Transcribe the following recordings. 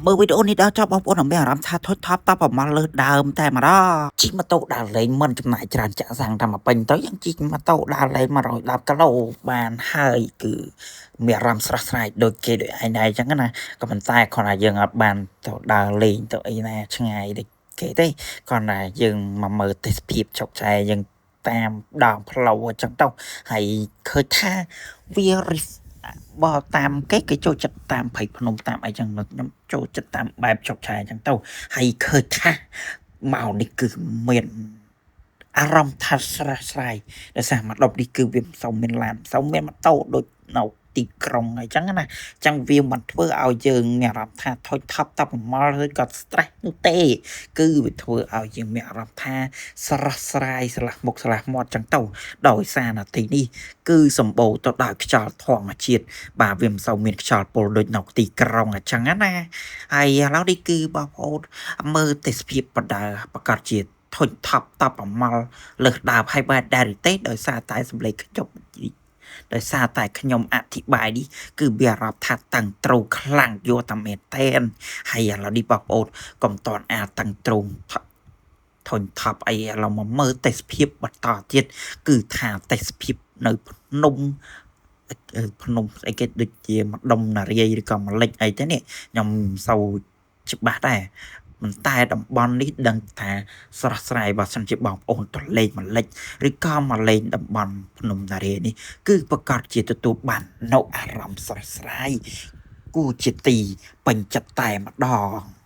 មើលវីដេអូនេះដល់ចប់បងប្អូនមានអារម្មណ៍ថាថុចថប់តបប្រមាណលើដើមតែម្ដងជីម៉ូតូដើរលេងមិនចំណាយច្រើនចាក់សាំងតែមកពេញទៅយ៉ាងជីម៉ូតូដើរលេង110គីឡូបានហើយគឺមានអារម្មណ៍ស្រស់ស្រាយដូចគេដូចឯងដែរអញ្ចឹងណាក៏ប៉ុន្តែគ្រាន់តែយើងអត់បានទៅដើរលេងទៅអីណាឆ្ងាយដូចគេទេគ្រាន់តែយើងមកមើលទេសភាពជោគជ័យយើងតាមដងផ្លូវអញ្ចឹងទៅហើយឃើញថាវាបើតាមគេចូលចិត្តតាមព្រៃភ្នំតាមអីចឹងខ្ញុំចូលចិត្តតាមបែបជោគឆាយអញ្ចឹងទៅហើយឃើញថាមកនេះគឺមានអារម្មណ៍ថាស្រស់ស្រាយដោយសារមកដល់នេះគឺវាមិនសូវមានឡានមិនសូវមានម៉ូតូដូចនៅទីក្រុងអីចឹងណាអញ្ចឹងវាមិនធ្វើឲ្យយើងមានអារម្មណ៍ថាថុចថប់តបប្រមល់ឬក៏ stress នោះទេគឺវាធ្វើឲ្យយើងមានអារម្មណ៍ថាស្រស់ស្រាយស្រឡះមុខស្រឡះមាត់ចឹងទៅដោយសារនាទីនេះគឺសម្បូរទៅដោយខ្យល់ធម្មជាតិបាទវាមិនសូវមានខ្យល់ពុលដូចនៅទីក្រុងអញ្ចឹងណាហើយឥឡូវនេះគឺបងប្អូនមើលទេសភាពបណ្ដាប្រកាសជាធុញថប់តបប្រមល់លើសដើមហើយបាទដែរទេដោយសារតែសម្លេងខ្ចប់ដោយសារតែខ្ញុំអធិប្បាយនេះគឺវាអារម្មណ៍ថាតាំងត្រូវខ្លាំងយកតែមែនតែនហើយឥឡូវនេះបងប្អូនកុំតន់តាំងត្រូវធុញថប់អីឥឡូវមកមើលទេសភាពបន្តទៀតគឺថាទេសភាពនៅភ្នំស្អីគេដូចជាម្ដុំនារាយឬក៏ម្លិចអីទេនេះខ្ញុំមិនសូវច្បាស់ដែរប៉ុន្តែតំបន់នេះដឹងថាស្រស់ស្រាយបើសិនជាបងប្អូនទៅលេងម្លិចឬក៏មកលេងតំបន់ភ្នំនារានេះគឺប្រកាសជាទទួលបាននៅអារម្មណ៍ស្រស់ស្រាយគួរជាទីពេញចិត្តតែម្ដង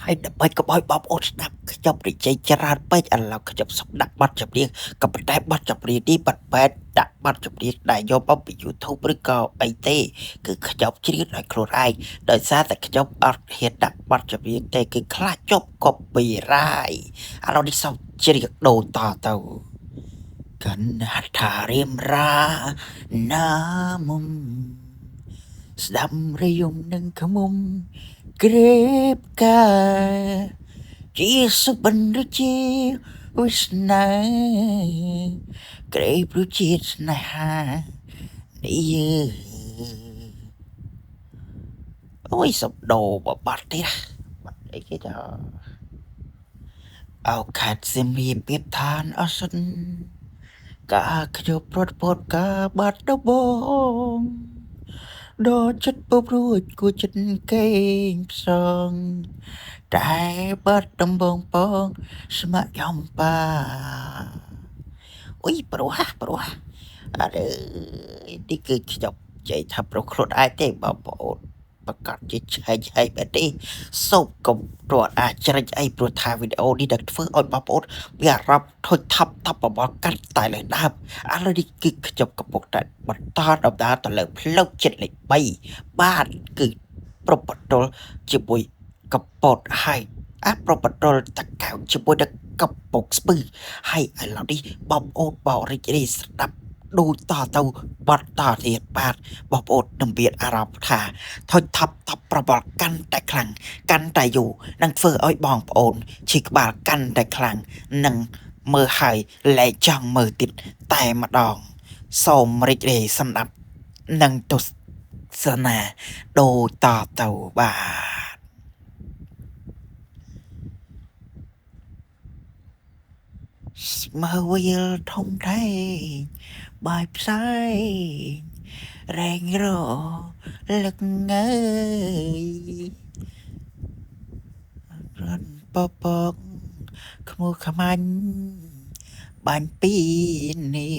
ហើយដើម្បីកុំឲ្យបងប្អូនស្ដាប់ខ្ញុំនិយាយច្រើនពេកឥឡូវខ្ញុំសូមដាក់បទចម្រៀងក៏ប៉ុន្តែបទចម្រៀងនេះមិនបែបដាក់បទចម្រៀងដែលយកមកពី YouTube ឬក៏អីទេគឺខ្ញុំច្រៀងដោយខ្លួនឯងដោយសារតែខ្ញុំអត់ហ៊ានដាក់បទចម្រៀងទេគឺខ្លាចជាប់ copyright ឥឡូវនេះសូមច្រៀងដូរតទៅកណ្ដាថារៀមរាណាមុំស្ដាំរយំនឹងខ្មុំក្រេបកាជាសុបិនឬជាវិស្នាក្រេបឬជាស្នេហានេះអូយសំដោបាត់ទៀតបាត់អីគេទៅអោខាត់សិមីពីឋានអសិនកាខ្ញុំប្រត់ពតកាបាត់ដបងដល់ចិត្តពព្រួចគួចចិត្តគេងផ្សងតែបាត់ដំបងពងស្មាក់ចំបាអូយព្រោះអត់នេះគឺខ្ញុំនិយាយថាប្រុសខ្លួនឯងទេបងប្អូនប្រកាសជាឆែកហើយបែបនេះសូមកុំព្រាត់អាចច្រិចអីព្រោះថាវីដេអូនេះនឹងធ្វើឲ្យបងប្អូនវាអារម្មណ៍ថុចថប់តបបបកាត់តែលើដើមឥឡូវនេះគឺខ្ញុំកំពុងតែបន្តដំណើរទៅលើផ្លូវចិត្តលេខ3បាទគឺប្រពន្ធលជាមួយកពតហើយប្រពន្ធលតកៅជាមួយនឹងកំពង់ស្ពឺហើយឥឡូវនេះបងប្អូនបរិយារីស្ដាប់ដូចតទៅបាត់តទៀតបាទបងប្អូននឹងមានអារម្មណ៍ថាថុចថប់តបប្របល់កាន់តែខ្លាំងកាន់តែយូរនឹងធ្វើឲ្យបងប្អូនឈឺក្បាលកាន់តែខ្លាំងនឹងមើលហើយលែងចង់មើលទៀតតែម្ដងសូមរីករាយស្ដាប់នឹងទស្សនាដូចតទៅបាទស្មើវាលធំថេងបាយផ្សាយរែងរលឹកងើយរត់ពពកខ្មោះខ្មាញ់បាញ់ពីនេះ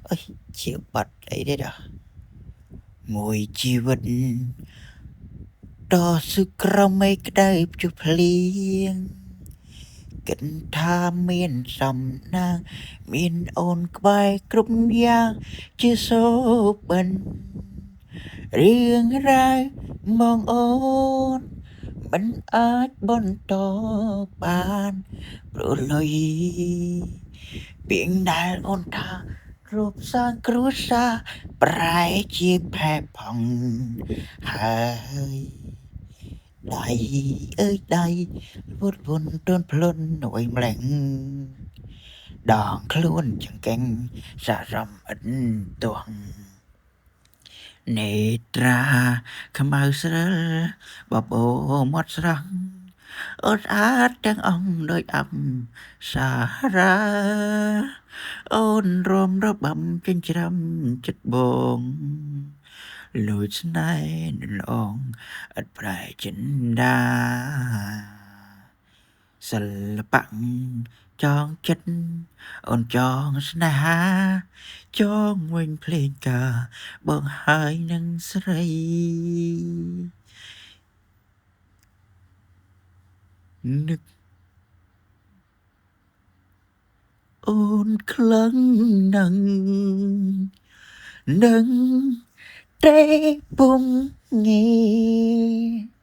អើយជាបាត់អីទេដល់មួយជីវិតដ៏សុក្រមេក្តៅភ្ជុះភ្លៀងគិតថាមានសំណាងមានអូនក្បែរគ្រប់យ៉ាងជាសូបិនរឿងរ៉ាវមកអូនមិនអាចបន្តបានព្រោះលុយពីងដែលអូនថារូបសាងគ្រួសារប្រែជាផែផង់ហើយដៃអើយដៃវុតវុនទន់ភ្លុនអួយម្លេងដងខ្លួនចង្កេងសារំអិនទោះ នេត្រាខ្មៅស្រិលបបោមាត់ស្រស់អត់អាចទាំងអង្គដោយអំសារាអូនរំរបចិញ្ច្រាំចិត្តបងលួចស្នេហ៍នលងអត់ប្រែចិនដាសិល្បៈចងចិត្តអូនចងស្នេហាចងវិញភ្លេងការបងហើយនឹងស្រីនឹកអូនខ្លាំងណាស់នឹងទេពុំងារ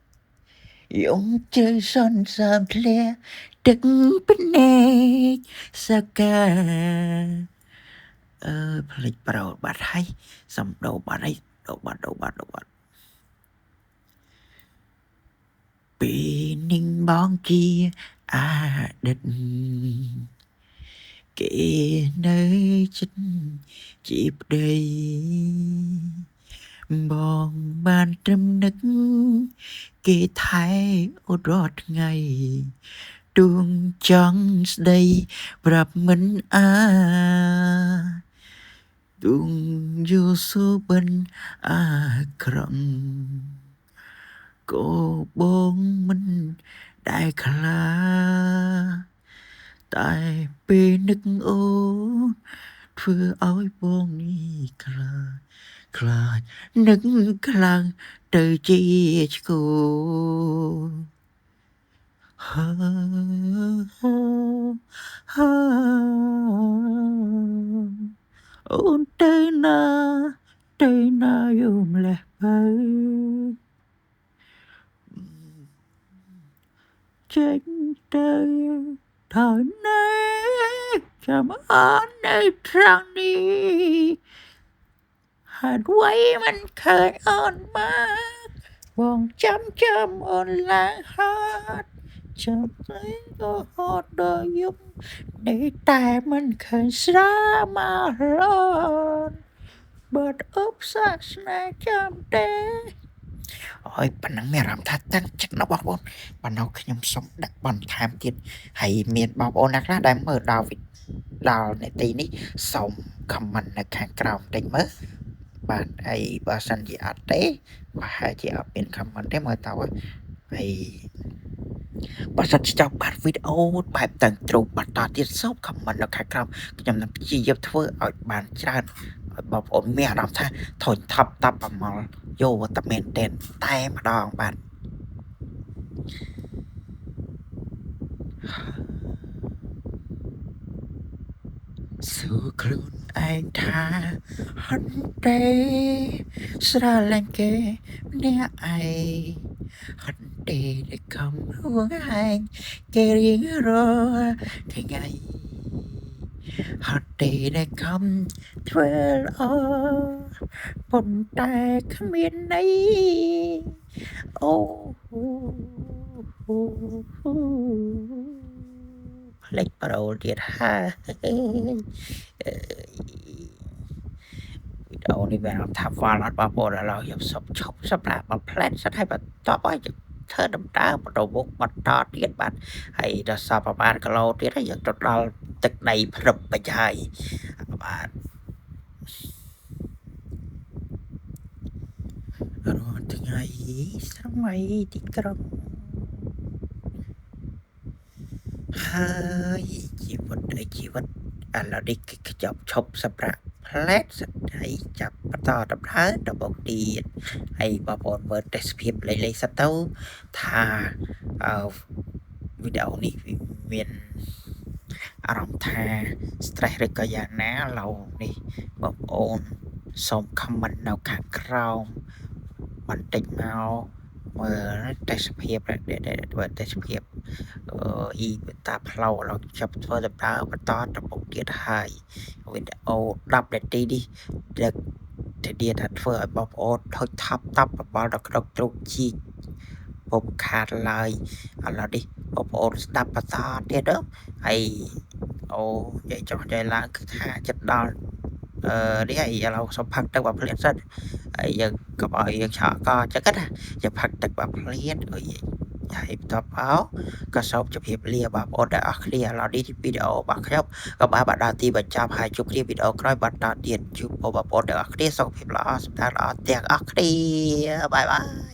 យំជើងសន្សាមធ្លាទឹកភ្នែកសកាភ្លេចប្រោតបាត់ហើយសំដោបាត់ហើយដោបាត់ពេលនិងបងជាអតីតគេនៅចិត្តជាប្តីបងបានត្រឹមនឹកគេថែអូនរាល់ថ្ងៃទួងចង់ស្ដីប្រាប់មិនទួងយល់សូបិនអាក្រក់ក៏បងមិនដែលខ្លាតែពេលនឹកអូនធ្វើឲ្យបងនេះខ្លាចនឹកខ្លាំងទៅជាឆ្កូហើអូនទៅណាយំលះបើចេញទៅដល់ណែចាំអត់នៅត្រង់នេះហេតុអ្វីមិនឃើញអូនមកបងចាំអូនឡើងហត់ចាំទៅក៏ហត់ដល់យប់នេះតែមិនឃើញស្រាមករនបាត់អបសាស្នាចាំទេអើយប៉ុណ្ណឹងមានអារម្មណ៍ថាតាំងចិត្តណាស់បងប្អូនប៉ុណ្ណោះខ្ញុំសូមដាក់បន្ថែមទៀតហើយមានបងប្អូនណាខ្លះដែលមើលដល់នាទីនេះសូម comment នៅខាងក្រោមតិចមើលបាទហើយបើសិនជាអត់ទេប្រហែលជាអត់មាន comment ទេមើលតើហើយបើសិនជាចង់បានវីដេអូបែបតឹងទ្រូងបន្តទៀតសូម comment នៅខាងក្រោមខ្ញុំនឹងព្យាយាមធ្វើឲ្យបានច្រើនឲ្យបងប្អូនមានអារម្មណ៍ថាធុញថប់តាប់ប្រមល់យកតែមែនតែម្ដងបាទសួរខ្លួនឯងថាហត់ទេស្រឡាញ់គេម្នាក់ឯងហត់ទេដែលខំហួងហែងគេរៀងរាល់ថ្ងៃហត់ទេដែលខំធ្វើល្អប៉ុន្តែគ្មានន័យអូភ្លេចប្រូលទៀតហើយវីដេអូនេះវាថាវល់អត់បងប្អូនឥឡូវខ្ញុំសុំឈប់សម្រាប់បំផ្លែតសិនហើយបន្ទាប់ឲ្យធ្វើដំណើរបន្តមុខបន្តទៀតបាទហើយដល់សល់ប្រហែលគីឡូទៀតហើយយើងទៅដល់ទឹកដីព្រឹបបាច់ហើយបាទរាល់ថ្ងៃសម័យទីក្រុងហើយជីវិតឥឡូវនេះគឺខ្ញុំឈប់សម្រាប់ផ្លែតសិនហើយចាប់បន្តដំណើរទៅមុខទៀតហើយបងប្អូនមើលទេសភាពលេងសិនទៅថាវីដេអូនេះមានអារម្មណ៍ថា stress ឬក៏យ៉ាងណាឡូវនេះបងប្អូនសូម comment នៅខាងក្រោមបន្តិចមកមើលទេសភាពទេសភាពតាផ្លូវเราចាប់ធ្វើដំណើរបន្តទៅមុខទៀតហើយវីដេអូ10នាទីនេះដឹកធានាថាធ្វើឲ្យបងប្អូនថុចថប់តាប់បបល់ដល់ក្នុងទ្រុងជីកពុំខាតឡើយឥឡូវនេះបងប្អូនស្ដាប់បន្តទៀតហើយនិយាយចុះនិយាយឡើងគឺថាចិត្តដល់ នេះហើយឥឡូវសូមផឹកទឹកបំភ្លៀតសិនហើយយើងកុំឲ្យយើងឆក់កចឹងណាយើងផឹកទឹកបំភ្លៀតហើយបន្ទាប់មកក៏សូមជម្រាបលាបងប្អូនទាំងអស់គ្នាឥឡូវនេះវីដេអូរបស់ខ្ញុំក៏បានមកដល់ទីបញ្ចប់ហើយជួបគ្នាវីដេអូក្រោយបន្តទៀតជួបបងប្អូនទាំងអស់គ្នាសុខភាពល្អសម្រាប់ល្អទាំងអស់គ្នាបាយបាយ